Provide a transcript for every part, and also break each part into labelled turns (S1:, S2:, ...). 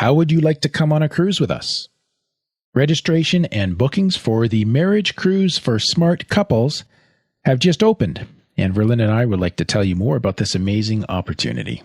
S1: How would you like to come on a cruise with us? Registration and bookings for the Marriage Cruise for Smart Couples have just opened, and Verlin and I would like to tell you more about this amazing opportunity.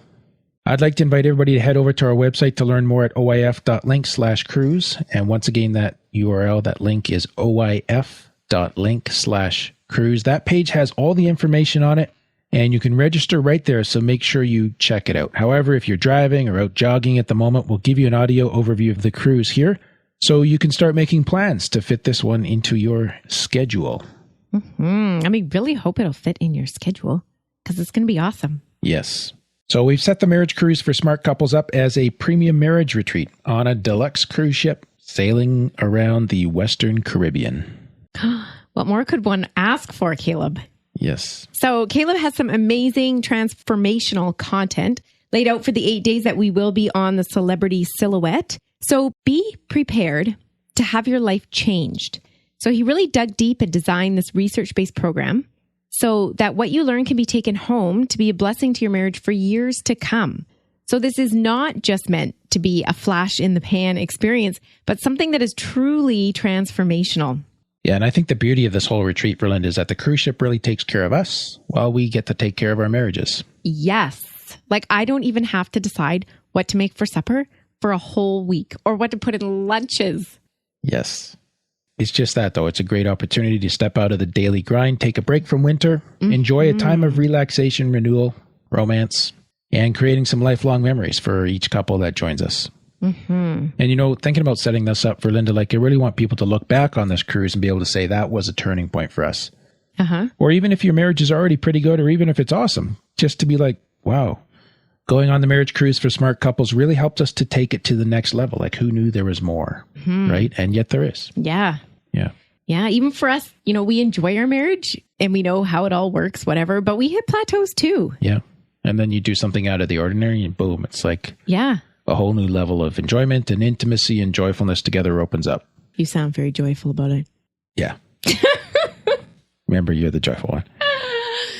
S1: I'd like to invite everybody to head over to our website to learn more at oif.link/cruise. And once again, that URL, that link is oif.link/cruise. That page has all the information on it, and you can register right there, so make sure you check it out. However, if you're driving or out jogging at the moment, we'll give you an audio overview of the cruise here, so you can start making plans to fit this one into your schedule.
S2: I mean, really hope it'll fit in your schedule, because it's going to be awesome.
S1: Yes. So we've set the Marriage Cruise for Smart Couples up as a premium marriage retreat on a deluxe cruise ship sailing around the Western Caribbean.
S2: What more could one ask for, Caleb?
S1: Yes.
S2: So Caleb has some amazing transformational content laid out for the 8 days that we will be on the Celebrity Silhouette. So be prepared to have your life changed. So he really dug deep and designed this research-based program so that what you learn can be taken home to be a blessing to your marriage for years to come. So this is not just meant to be a flash in the pan experience, but something that is truly transformational.
S1: Yeah, and I think the beauty of this whole retreat, Verlin, is that the cruise ship really takes care of us while we get to take care of our marriages.
S2: Yes. Like, I don't even have to decide what to make for supper for a whole week or what to put in lunches.
S1: Yes. It's just that, though. It's a great opportunity to step out of the daily grind, take a break from winter, enjoy a time of relaxation, renewal, romance, and creating some lifelong memories for each couple that joins us. And, you know, thinking about setting this up for Linda, like, I really want people to look back on this cruise and be able to say that was a turning point for us. Or even if your marriage is already pretty good, or even if it's awesome, just to be like, wow, going on the Marriage Cruise for Smart Couples really helped us to take it to the next level. Like, who knew there was more, right? And yet there is.
S2: Yeah.
S1: Yeah.
S2: Yeah. Even for us, you know, we enjoy our marriage and we know how it all works, whatever, but we hit plateaus too.
S1: Yeah. And then you do something out of the ordinary and boom, it's like
S2: a
S1: whole new level of enjoyment and intimacy and joyfulness together opens up.
S2: You sound very joyful about it.
S1: Yeah. Remember, you're the joyful one.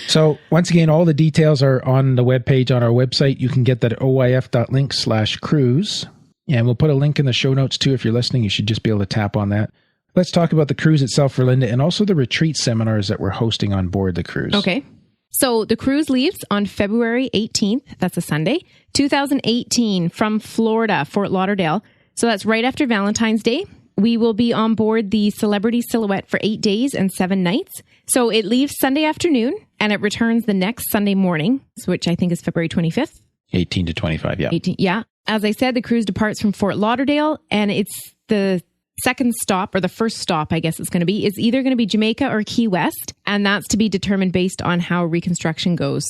S1: So once again, all the details are on the webpage on our website. You can get that at oif.link/cruise. And we'll put a link in the show notes too. If you're listening, you should just be able to tap on that. Let's talk about the cruise itself for Linda, and also the retreat seminars that we're hosting on board the cruise.
S2: Okay. So the cruise leaves on February 18th. That's a Sunday, 2018 from Florida, Fort Lauderdale. So that's right after Valentine's Day. We will be on board the Celebrity Silhouette for 8 days and 7 nights. So it leaves Sunday afternoon and it returns the next Sunday morning, which I think is February 25th.
S1: 18 to 25, yeah.
S2: 18, yeah. As I said, the cruise departs from Fort Lauderdale, and it's the second stop, or the first stop, I guess it's going to be, is either going to be Jamaica or Key West. And that's to be determined based on how reconstruction goes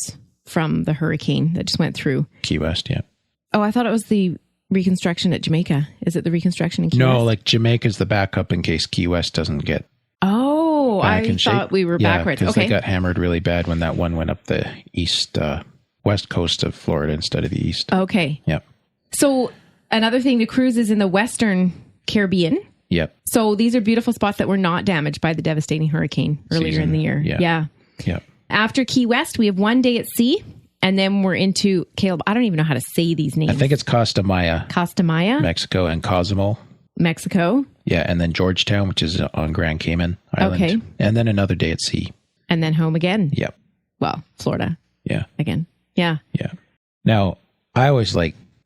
S2: from the hurricane that just went through.
S1: Key West, yeah.
S2: Oh, I thought it was the reconstruction at Jamaica. Is it the reconstruction in Key West?
S1: No, like Jamaica's the backup in case Key West doesn't get back in shape.
S2: Thought we were backwards.
S1: Because
S2: okay.
S1: they got hammered really bad when that one went up the west coast of Florida instead of the east.
S2: Okay.
S1: Yep.
S2: So another thing, the cruise is in the Western Caribbean.
S1: Yep.
S2: So these are beautiful spots that were not damaged by the devastating hurricane earlier in the year.
S1: Yeah. Yep.
S2: After Key West, we have 1 day at sea, and then we're into, Caleb, I don't even know how to say these names.
S1: I think it's Costa Maya, Mexico, and Cozumel,
S2: Mexico.
S1: Yeah, and then Georgetown, which is on Grand Cayman Island. Okay. And then another day at sea.
S2: And then home again.
S1: Yep.
S2: Well, Florida.
S1: Yeah.
S2: Again. Yeah.
S1: Yeah. Now, I always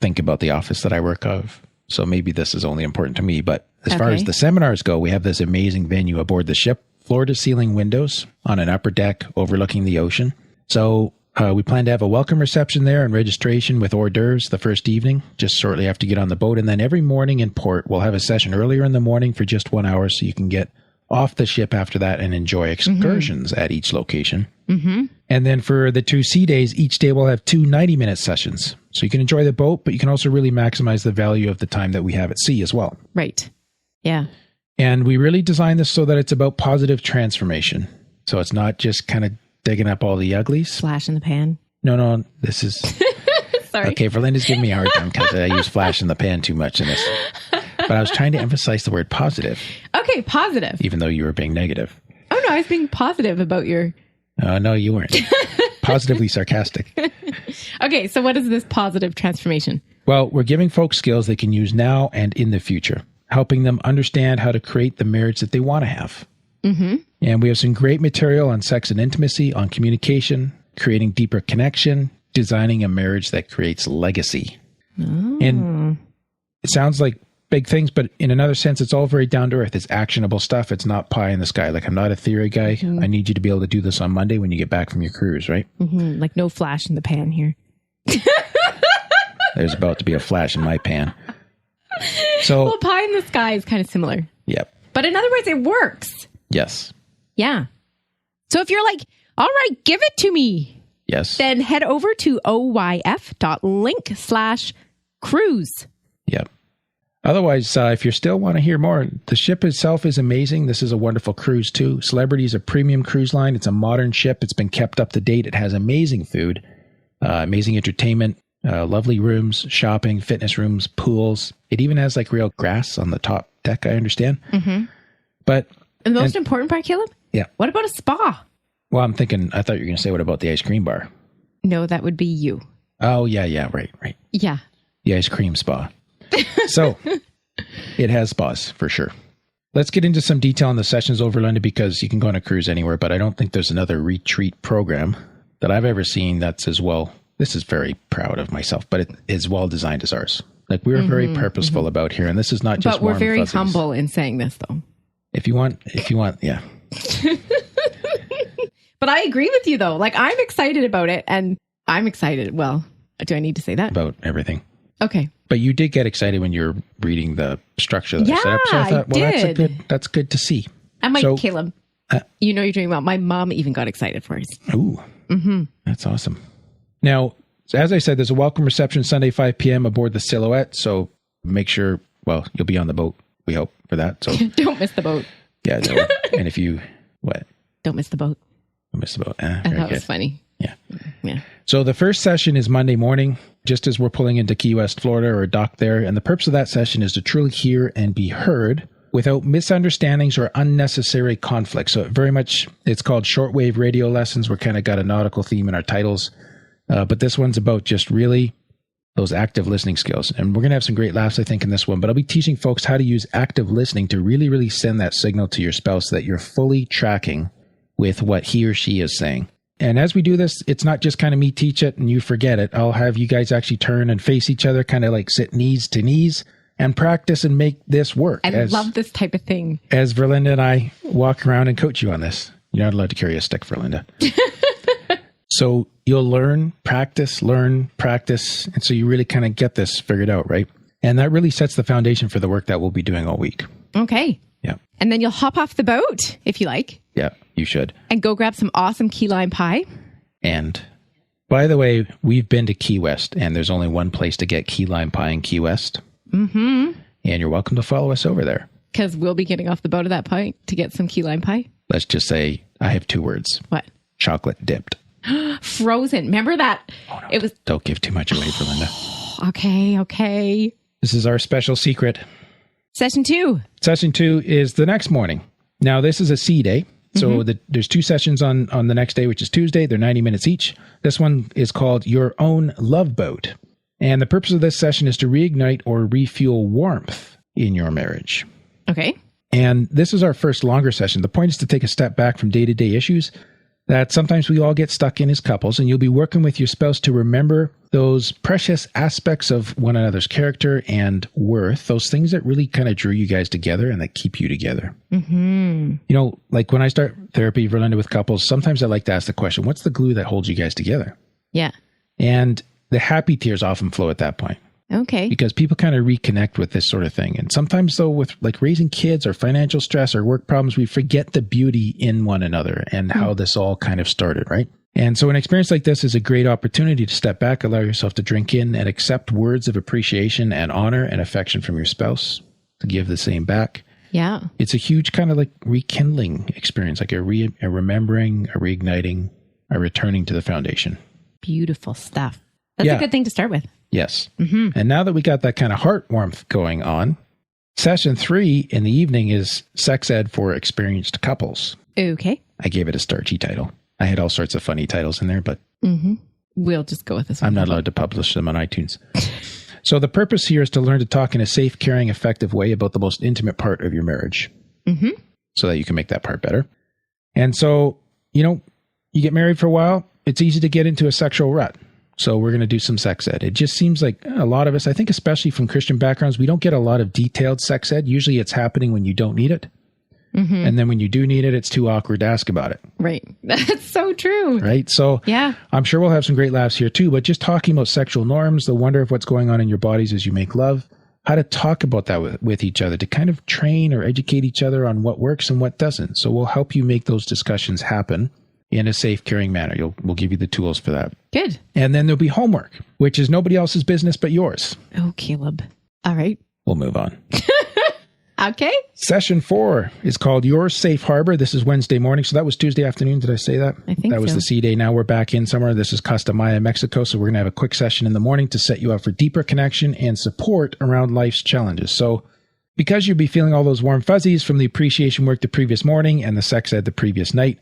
S1: think about the office that I work of, so maybe this is only important to me, but as far as the seminars go, we have this amazing venue aboard the ship, floor-to-ceiling windows on an upper deck overlooking the ocean. So we plan to have a welcome reception there and registration with hors d'oeuvres the first evening, just shortly after you get on the boat. And then every morning in port, we'll have a session earlier in the morning for just 1 hour so you can get off the ship after that and enjoy excursions at each location. And then for the 2 sea days, each day we'll have 2 90-minute sessions. So you can enjoy the boat, but you can also really maximize the value of the time that we have at sea as well.
S2: Right. Yeah.
S1: And we really designed this so that it's about positive transformation. So it's not just kind of digging up all the uglies.
S2: Flash in the pan.
S1: No, this is...
S2: Sorry.
S1: Okay, Verlinda's giving me a hard time because I use flash in the pan too much in this. But I was trying to emphasize the word positive.
S2: Okay, positive.
S1: Even though you were being negative.
S2: Oh, no, I was being positive about your...
S1: No, you weren't. Positively sarcastic.
S2: Okay, so what is this positive transformation?
S1: Well, we're giving folks skills they can use now and in the future, helping them understand how to create the marriage that they want to have. Mm-hmm. And we have some great material on sex and intimacy, on communication, creating deeper connection, designing a marriage that creates legacy. Oh. And it sounds like big things, but in another sense, it's all very down to earth. It's actionable stuff. It's not pie in the sky. Like, I'm not a theory guy. Mm-hmm. I need you to be able to do this on Monday when you get back from your cruise, right?
S2: Mm-hmm. Like, no flash in the pan here.
S1: There's about to be a flash in my pan. So,
S2: well, pie in the sky is kind of similar.
S1: Yep.
S2: But in other words, it works.
S1: Yes.
S2: Yeah. So if you're like, all right, give it to me.
S1: Yes.
S2: Then head over to oyf.link/cruise.
S1: Yep. Otherwise, if you still want to hear more, the ship itself is amazing. This is a wonderful cruise too. Celebrity is a premium cruise line. It's a modern ship. It's been kept up to date. It has amazing food, amazing entertainment, lovely rooms, shopping, fitness rooms, pools. It even has like real grass on the top deck, I understand. Mm-hmm. But
S2: the most important part, Caleb?
S1: Yeah.
S2: What about a spa?
S1: Well, I thought you were going to say, what about the ice cream bar?
S2: No, that would be you.
S1: Oh, yeah, right.
S2: Yeah.
S1: The ice cream spa. So it has spas for sure. Let's get into some detail on the sessions over Linda, because you can go on a cruise anywhere, but I don't think there's another retreat program that I've ever seen that's as well. This is very proud of myself, but it is well designed as ours. Like, we're very purposeful about here, and this is not just.
S2: But we're very humble in saying this, though.
S1: If you want, yeah.
S2: But I agree with you, though. Like, I'm excited about it, and I'm excited. Well, do I need to say that?
S1: About everything.
S2: Okay.
S1: But you did get excited when you were reading the structure that I set up. So I thought, well, that's good to see.
S2: And Caleb, you know you're doing well. My mom even got excited for us.
S1: Ooh, that's awesome. Now, as I said, there's a welcome reception Sunday, 5 p.m. aboard the Silhouette. So make sure, well, you'll be on the boat, we hope, for that. So
S2: don't miss the boat.
S1: Yeah. No. And if you, what?
S2: Don't miss the boat.
S1: Don't miss the boat.
S2: That was funny.
S1: Yeah.
S2: Yeah.
S1: So the first session is Monday morning, just as we're pulling into Key West, Florida, or dock there. And the purpose of that session is to truly hear and be heard without misunderstandings or unnecessary conflict. So very much, it's called shortwave radio lessons. We're kind of got a nautical theme in our titles. But this one's about just really those active listening skills. And we're going to have some great laughs, I think, in this one. But I'll be teaching folks how to use active listening to really, really send that signal to your spouse that you're fully tracking with what he or she is saying. And as we do this, it's not just kind of me teach it and you forget it. I'll have you guys actually turn and face each other, kind of like sit knees to knees and practice and make this work.
S2: I love this type of thing.
S1: As Verlinda and I walk around and coach you on this. You're not allowed to carry a stick, Verlinda. So you'll learn, practice. And so you really kind of get this figured out, right? And that really sets the foundation for the work that we'll be doing all week.
S2: Okay.
S1: Yeah.
S2: And then you'll hop off the boat, if you like.
S1: Yeah, you should.
S2: And go grab some awesome key lime pie.
S1: And by the way, we've been to Key West, and there's only one place to get key lime pie in Key West. Mm-hmm. And you're welcome to follow us over there.
S2: Because we'll be getting off the boat at that point to get some key lime pie.
S1: Let's just say I have two words.
S2: What?
S1: Chocolate dipped.
S2: Frozen. Remember that?
S1: Oh, no. It was. Don't give too much away, Verlinda.
S2: Okay. This
S1: is our special secret.
S2: Session 2.
S1: Session 2 is the next morning. Now, this is a C day. So there's 2 sessions on the next day, which is Tuesday. They're 90 minutes each. This one is called Your Own Love Boat. And the purpose of this session is to reignite or refuel warmth in your marriage.
S2: Okay.
S1: And this is our first longer session. The point is to take a step back from day-to-day issues that sometimes we all get stuck in as couples, and you'll be working with your spouse to remember those precious aspects of one another's character and worth, those things that really kind of drew you guys together and that keep you together. Mm-hmm. You know, like when I start therapy, Verlinda, with couples, sometimes I like to ask the question, what's the glue that holds you guys together?
S2: Yeah.
S1: And the happy tears often flow at that point.
S2: Okay.
S1: Because people kind of reconnect with this sort of thing. And sometimes, though, with like raising kids or financial stress or work problems, we forget the beauty in one another and how this all kind of started, right? And so an experience like this is a great opportunity to step back, allow yourself to drink in and accept words of appreciation and honor and affection from your spouse, to give the same back.
S2: Yeah.
S1: It's a huge kind of like rekindling experience, like a remembering, a reigniting, a returning to the foundation.
S2: Beautiful stuff. That's a good thing to start with.
S1: Yes. Mm-hmm. And now that we got that kind of heart warmth going on, session 3 in the evening is sex ed for experienced couples.
S2: Okay.
S1: I gave it a starchy title. I had all sorts of funny titles in there, but
S2: we'll just go with this one.
S1: I'm not allowed to publish them on iTunes. So the purpose here is to learn to talk in a safe, caring, effective way about the most intimate part of your marriage so that you can make that part better. And so, you get married for a while, it's easy to get into a sexual rut. So we're going to do some sex ed. It just seems like a lot of us, I think especially from Christian backgrounds, we don't get a lot of detailed sex ed. Usually it's happening when you don't need it. And then when you do need it, it's too awkward to ask about it.
S2: Right. That's so true.
S1: Right. So
S2: yeah,
S1: I'm sure we'll have some great laughs here too, but just talking about sexual norms, the wonder of what's going on in your bodies as you make love, how to talk about that with each other, to kind of train or educate each other on what works and what doesn't. So we'll help you make those discussions happen in a safe, caring manner. We'll give you the tools for that.
S2: Good.
S1: And then there'll be homework, which is nobody else's business but yours.
S2: Oh, Caleb. All right.
S1: We'll move on.
S2: Okay.
S1: Session 4 is called Your Safe Harbor. This is Wednesday morning. So that was Tuesday afternoon. Did I say that?
S2: I think
S1: that was
S2: so.
S1: the C day. Now we're back in somewhere. This is Costa Maya, Mexico. So we're going to have a quick session in the morning to set you up for deeper connection and support around life's challenges. So because you'll be feeling all those warm fuzzies from the appreciation work the previous morning and the sex ed the previous night,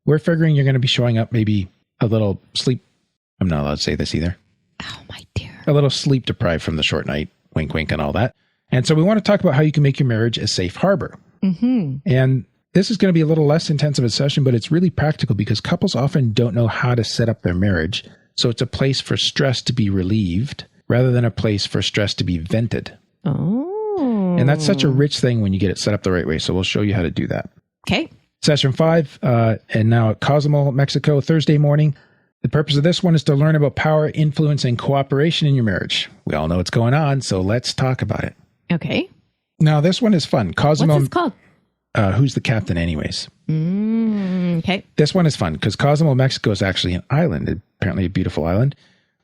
S1: we're figuring you're going to be showing up maybe a little sleep. I'm not allowed to say this either.
S2: Oh, my dear.
S1: A little sleep deprived from the short night. Wink, wink, and all that. And so we want to talk about how you can make your marriage a safe harbor. And this is going to be a little less intensive a session, but it's really practical because couples often don't know how to set up their marriage. So it's a place for stress to be relieved rather than a place for stress to be vented.
S2: Oh.
S1: And that's such a rich thing when you get it set up the right way. So we'll show you how to do that.
S2: Okay.
S1: Session 5, and now at Cozumel, Mexico, Thursday morning. The purpose of this one is to learn about power, influence, and cooperation in your marriage. We all know what's going on, so let's talk about it.
S2: Okay.
S1: Now, this one is fun. Cozumel.
S2: What's this called?
S1: Who's the captain anyways?
S2: Okay.
S1: This one is fun because Cozumel, Mexico is actually an island, apparently a beautiful island.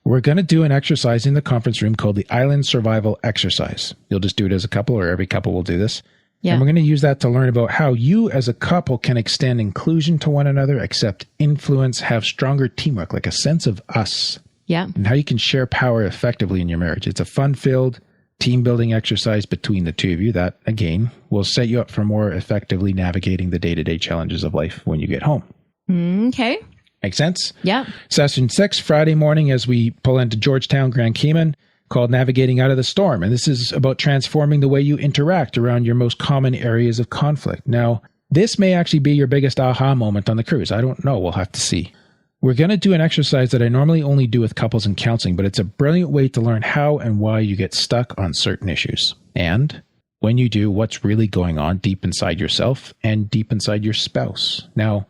S1: We're going to do an exercise in the conference room called the Island Survival Exercise. You'll just do it as a couple, or every couple will do this.
S2: Yeah.
S1: And we're going to use that to learn about how you as a couple can extend inclusion to one another, accept influence, have stronger teamwork, like a sense of us.
S2: Yeah.
S1: And how you can share power effectively in your marriage. It's a fun-filled team building exercise between the two of you that, again, will set you up for more effectively navigating the day-to-day challenges of life when you get home.
S2: Okay.
S1: Make sense?
S2: Yeah.
S1: Session 6, Friday morning as we pull into Georgetown, Grand Cayman, called Navigating Out of the Storm. And this is about transforming the way you interact around your most common areas of conflict. Now, this may actually be your biggest aha moment on the cruise. I don't know. We'll have to see. We're going to do an exercise that I normally only do with couples in counseling, but it's a brilliant way to learn how and why you get stuck on certain issues. And when you do, what's really going on deep inside yourself and deep inside your spouse. Now,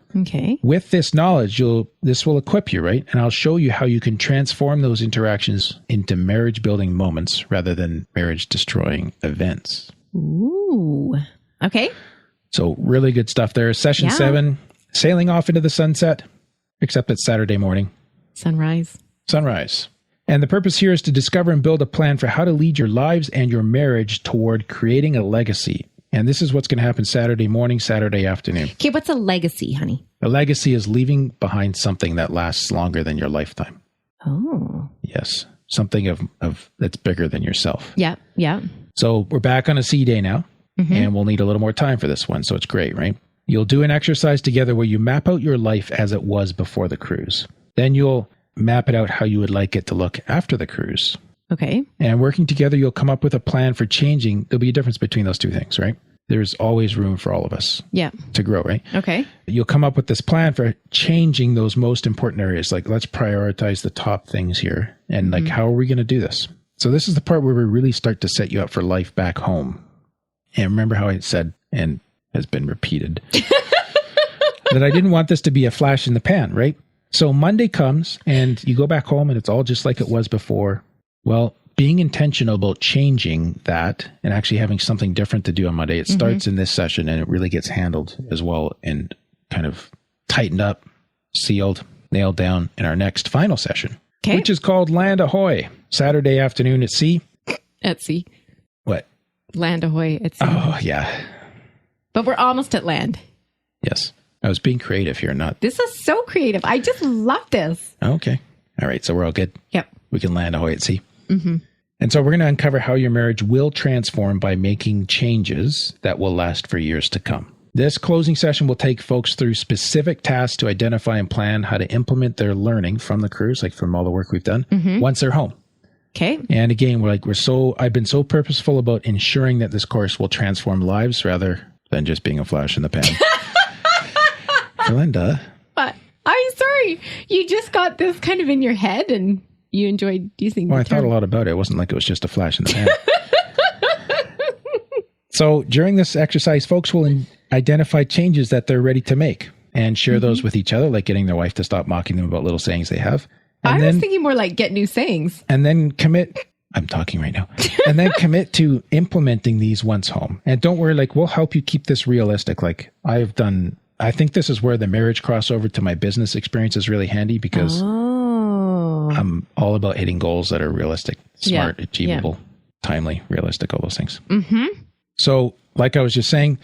S1: with this knowledge, this will equip you, right? And I'll show you how you can transform those interactions into marriage-building moments rather than marriage-destroying events.
S2: Ooh. Okay.
S1: So really good stuff there. Session 7, sailing off into the sunset, except it's Saturday morning.
S2: Sunrise.
S1: And the purpose here is to discover and build a plan for how to lead your lives and your marriage toward creating a legacy. And this is what's going to happen Saturday morning, Saturday afternoon.
S2: Okay, what's a legacy, honey?
S1: A legacy is leaving behind something that lasts longer than your lifetime.
S2: Oh.
S1: Yes. Something of that's bigger than yourself.
S2: Yeah, yeah.
S1: So we're back on a sea day now, and we'll need a little more time for this one. So it's great, right? You'll do an exercise together where you map out your life as it was before the cruise. Then you'll map it out how you would like it to look after the cruise.
S2: Okay.
S1: And working together, you'll come up with a plan for changing. There'll be a difference between those two things, right? There's always room for all of us to grow, right?
S2: Okay.
S1: You'll come up with this plan for changing those most important areas. Like, let's prioritize the top things here. And like, how are we going to do this? So this is the part where we really start to set you up for life back home. And remember how I said, and has been repeated, that I didn't want this to be a flash in the pan, right? So Monday comes and you go back home and it's all just like it was before. Well, being intentional about changing that and actually having something different to do on Monday, it starts in this session and it really gets handled as well and kind of tightened up, sealed, nailed down in our next final session, which is called Land Ahoy, Saturday afternoon at sea.
S2: At sea.
S1: What?
S2: Land Ahoy at sea.
S1: Oh, yeah.
S2: But we're almost at land.
S1: Yes. I was being creative here, not...
S2: This is so creative. I just love this.
S1: Okay. All right. So we're all good.
S2: Yep.
S1: We can land ahoy at sea. And so we're going to uncover how your marriage will transform by making changes that will last for years to come. This closing session will take folks through specific tasks to identify and plan how to implement their learning from the cruise, like from all the work we've done, once they're home.
S2: Okay.
S1: And again, I've been so purposeful about ensuring that this course will transform lives rather than just being a flash in the pan. Linda.
S2: But I'm sorry. You just got this kind of in your head and you enjoyed using the term.
S1: I thought a lot about it. It wasn't like it was just a flash in the pan. So during this exercise, folks will identify changes that they're ready to make and share those with each other, like getting their wife to stop mocking them about little sayings they have. And
S2: I was thinking more like get new sayings.
S1: And then I'm talking right now. And then commit to implementing these once home. And don't worry, we'll help you keep this realistic. I think this is where the marriage crossover to my business experience is really handy because I'm all about hitting goals that are realistic, smart, achievable, timely, realistic, all those things. Mm-hmm. So like I was just saying,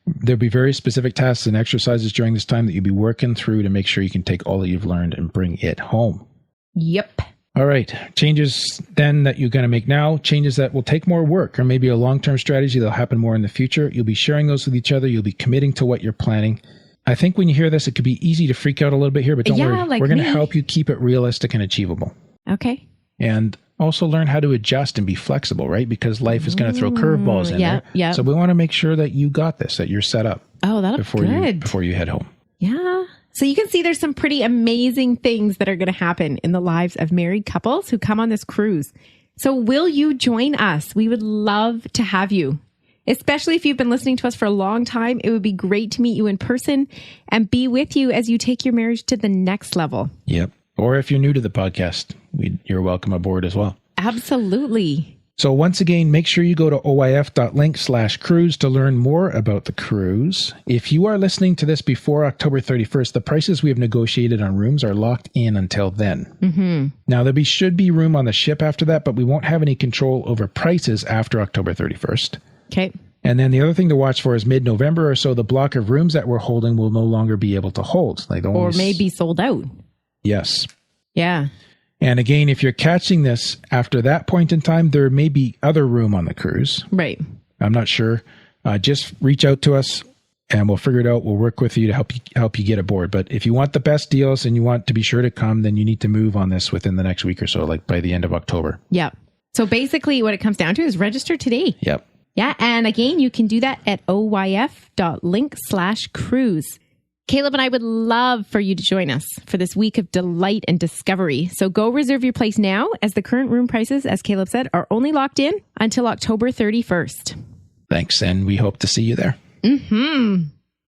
S1: there'll be very specific tasks and exercises during this time that you'll be working through to make sure you can take all that you've learned and bring it home.
S2: Yep.
S1: All right. Changes then that you're going to make now, changes that will take more work or maybe a long-term strategy that'll happen more in the future. You'll be sharing those with each other. You'll be committing to what you're planning. I think when you hear this, it could be easy to freak out a little bit here, but don't worry. We're going to help you keep it realistic and achievable.
S2: Okay.
S1: And also learn how to adjust and be flexible, right? Because life is going to throw curveballs in there. Yeah. So we want to make sure that you got this, that you're set up.
S2: Oh, that'll be good.
S1: Before you head home.
S2: Yeah. So you can see there's some pretty amazing things that are going to happen in the lives of married couples who come on this cruise. So will you join us? We would love to have you. Especially if you've been listening to us for a long time, it would be great to meet you in person and be with you as you take your marriage to the next level.
S1: Yep. Or if you're new to the podcast, you're welcome aboard as well.
S2: Absolutely.
S1: So once again, make sure you go to oyf.link/cruise to learn more about the cruise. If you are listening to this before October 31st, the prices we have negotiated on rooms are locked in until then. Mm-hmm. Now, should be room on the ship after that, but we won't have any control over prices after October 31st.
S2: Okay.
S1: And then the other thing to watch for is mid-November or so, the block of rooms that we're holding will no longer be able to hold.
S2: Or may be sold out.
S1: Yes.
S2: Yeah.
S1: And again, if you're catching this after that point in time, there may be other room on the cruise.
S2: Right.
S1: I'm not sure. Just reach out to us and we'll figure it out. We'll work with you to help you get aboard. But if you want the best deals and you want to be sure to come, then you need to move on this within the next week or so, like by the end of October.
S2: Yeah. So basically what it comes down to is register today.
S1: Yep.
S2: Yeah. And again, you can do that at oyf.link/cruise. Caleb and I would love for you to join us for this week of delight and discovery. So go reserve your place now, as the current room prices, as Caleb said, are only locked in until October 31st.
S1: Thanks. And we hope to see you there.
S2: Mm-hmm.